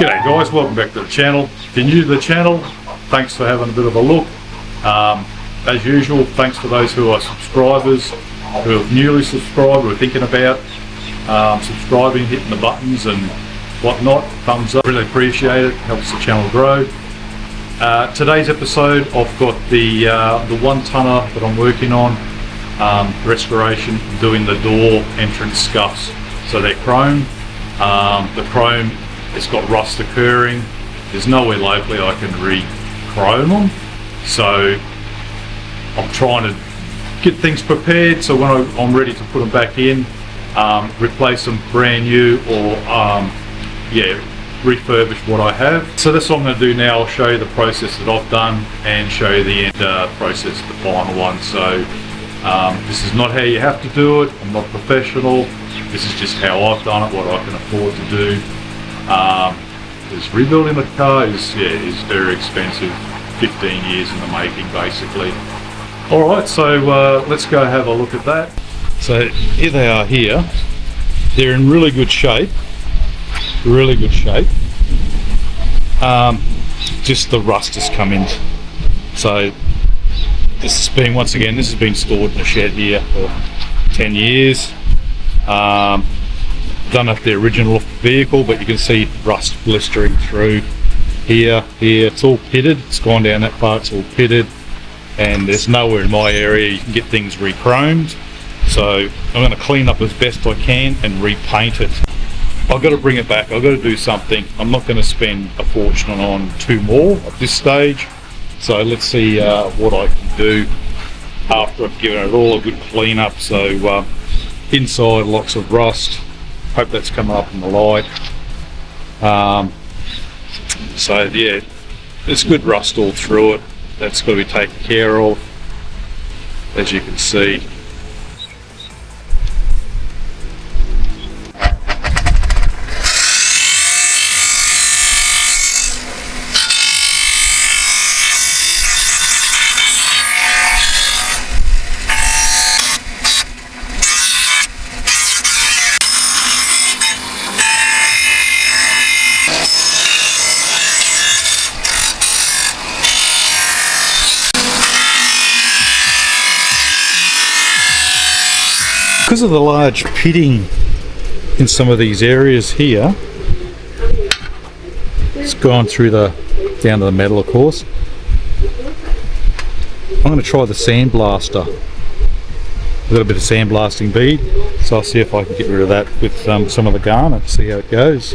G'day guys, welcome back to the channel. If you're new to the channel, thanks for having a bit of a look. As usual, thanks for those who are subscribers, who have newly subscribed, who are thinking about subscribing, hitting the buttons and whatnot. Thumbs up, really appreciate it, helps the channel grow. Today's episode, I've got the 1 tonner that I'm working on, restoration, doing the door entrance scuffs. So they're chrome. The chrome, it's got rust occurring. There's nowhere locally I can re-chrome them. So I'm trying to get things prepared so when I'm ready to put them back in, replace them brand new or refurbish what I have. So that's what I'm going to do now. I'll show you the process that I've done and show you the end process, the final one. So this is not how you have to do it. I'm not professional. This is just how I've done it, what I can afford to do. Because rebuilding a car is very expensive. 15 years in the making, basically. All right, so let's go have a look at that. So here they are here. They're in really good shape. Really good shape. Just the rust has come in. So this has been, once again, this has been stored in a shed here for 10 years. Don't have the original off the vehicle, but you can see rust blistering through here. It's all pitted. It's gone down that far. It's all pitted, and there's nowhere in my area you can get things re-chromed. So I'm going to clean up as best I can and repaint it. I've got to bring it back. I've got to do something. I'm not going to spend a fortune on 2 more at this stage. So let's see what I can do after I've given it all a good clean up. So inside, lots of rust. Hope that's coming up in the light. So yeah, there's good rust all through it. That's got to be taken care of, as you can see. Because of the large pitting in some of these areas here, it's gone through down to the metal, of course. I'm going to try the sandblaster. I've got a bit of sandblasting bead, so I'll see if I can get rid of that with some of the garnet, see how it goes.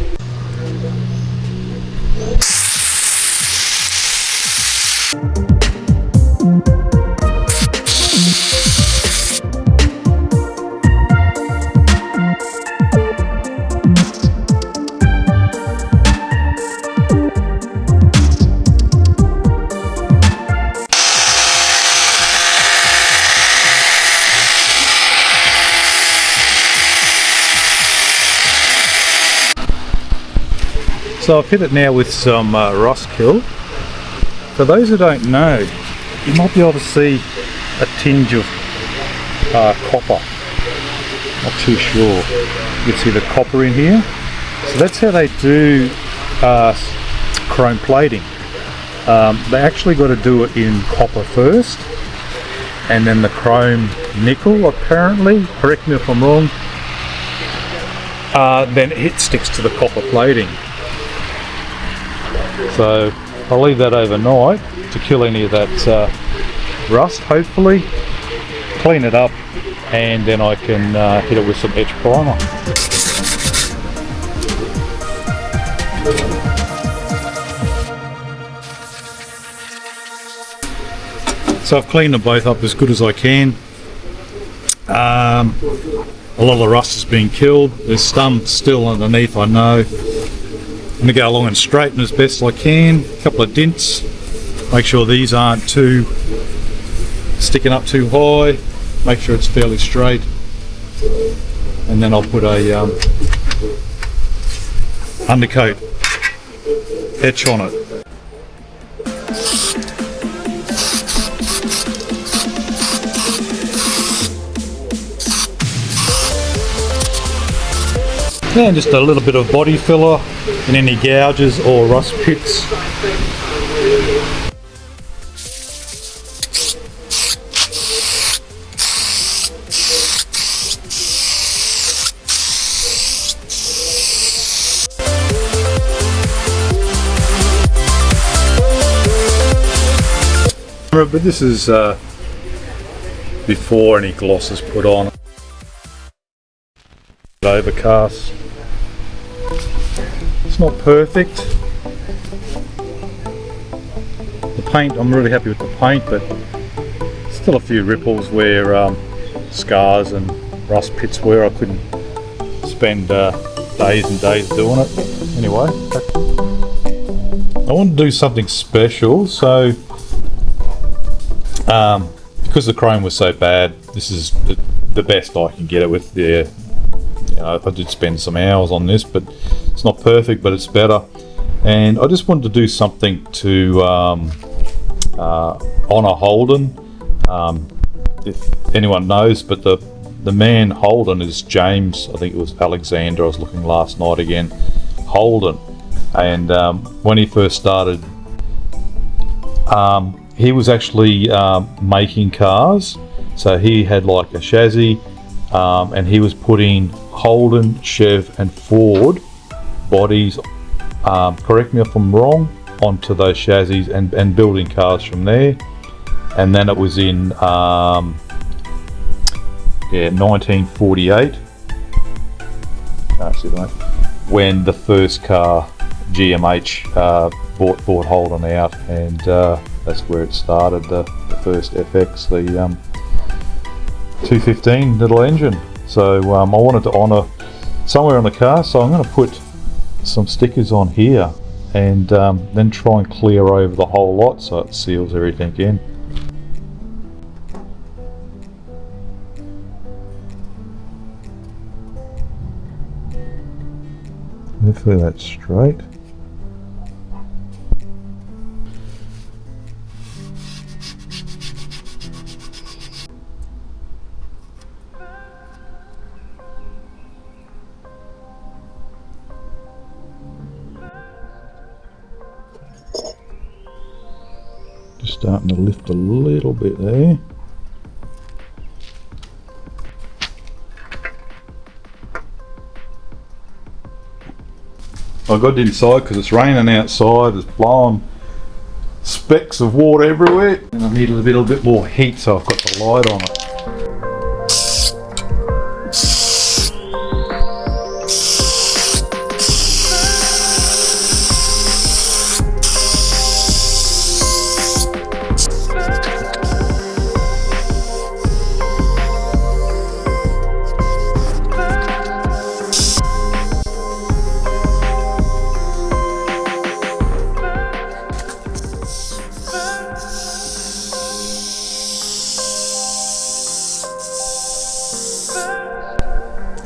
So I've hit it now with some rust kill. For those who don't know, you might be able to see a tinge of copper. Not too sure. You can see the copper in here. So that's how they do chrome plating. They actually got to do it in copper first, and then the chrome nickel, apparently. Correct me if I'm wrong. Then it sticks to the copper plating. So I'll leave that overnight to kill any of that rust, hopefully, clean it up, and then I can hit it with some etch primer. So I've cleaned them both up as good as I can. A lot of the rust has been killed. There's some still underneath, I know. I'm going to go along and straighten as best I can. A couple of dints. Make sure these aren't sticking up too high. Make sure it's fairly straight. And then I'll put a undercoat etch on it. And just a little bit of body filler in any gouges or rust pits. But this is before any gloss is put on. Overcast. It's not perfect. The paint, I'm really happy with the paint, but still a few ripples where scars and rust pits where I couldn't spend days and days doing it. Anyway, I want to do something special, so because the chrome was so bad, this is the best I can get it with. You know, I did spend some hours on this, but it's not perfect, but it's better. And I just wanted to do something to honour Holden. If anyone knows, but the man Holden is James, I think it was Alexander, I was looking last night again, Holden. And when he first started, he was actually making cars. So he had like a chassis, and he was putting Holden, Chev and Ford bodies, correct me if I'm wrong, onto those chassis and building cars from there. And then it was in 1948, when the first car, GMH, bought Holden out, and that's where it started, the first FX, the 215 little engine. So I wanted to honour somewhere on the car, so I'm going to put some stickers on here and then try and clear over the whole lot so it seals everything in. Hopefully that's straight. Just starting to lift a little bit there. I got inside because it's raining outside, it's blowing specks of water everywhere, and I need a little bit more heat, so I've got the light on it.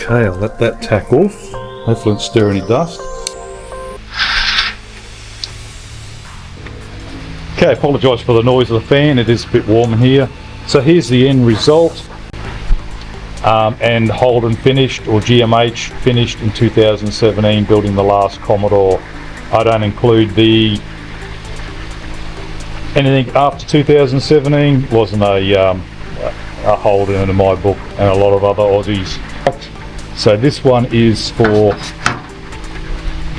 Okay, I'll let that tack off. Hopefully it's stir any dust. Okay, apologise for the noise of the fan, it is a bit warm in here. So here's the end result. And Holden finished, or GMH finished in 2017, building the last Commodore. I don't include anything after 2017, wasn't a Holden in my book, and a lot of other Aussies. So this one is for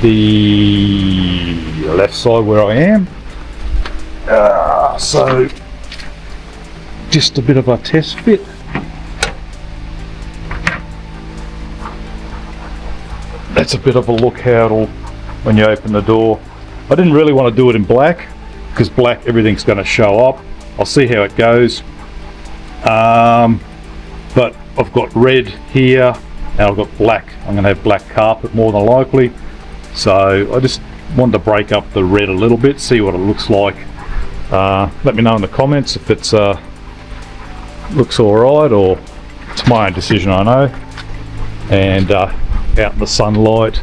the left side where I am. So just a bit of a test fit. That's a bit of a look how it'll, when you open the door. I didn't really want to do it in black, because black everything's going to show up. I'll see how it goes. But I've got red here, and I've got black. I'm going to have black carpet more than likely. So I just wanted to break up the red a little bit, see what it looks like. Let me know in the comments if it's looks alright, or it's my own decision, I know. And out in the sunlight.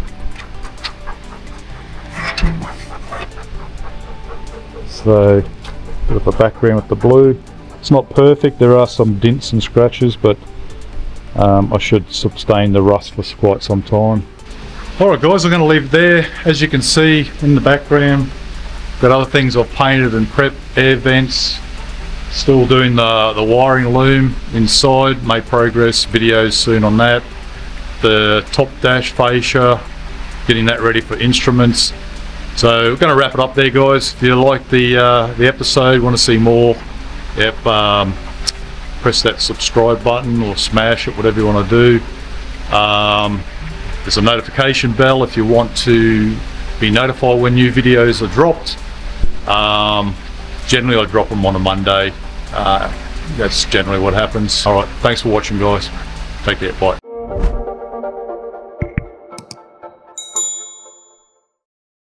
So, bit of a background with the blue. It's not perfect, there are some dents and scratches, but I should sustain the rust for quite some time. Alright guys, I'm going to leave it there. As you can see in the background, got other things I've painted and prepped, air vents, still doing the wiring loom inside, made progress, videos soon on that. The top dash fascia, getting that ready for instruments. So we're going to wrap it up there guys. If you like the episode, want to see more, yep, press that subscribe button or smash it, whatever you want to do. There's a notification bell if you want to be notified when new videos are dropped. Generally I drop them on a Monday. That's generally what happens. Alright, thanks for watching guys. Take care, bye.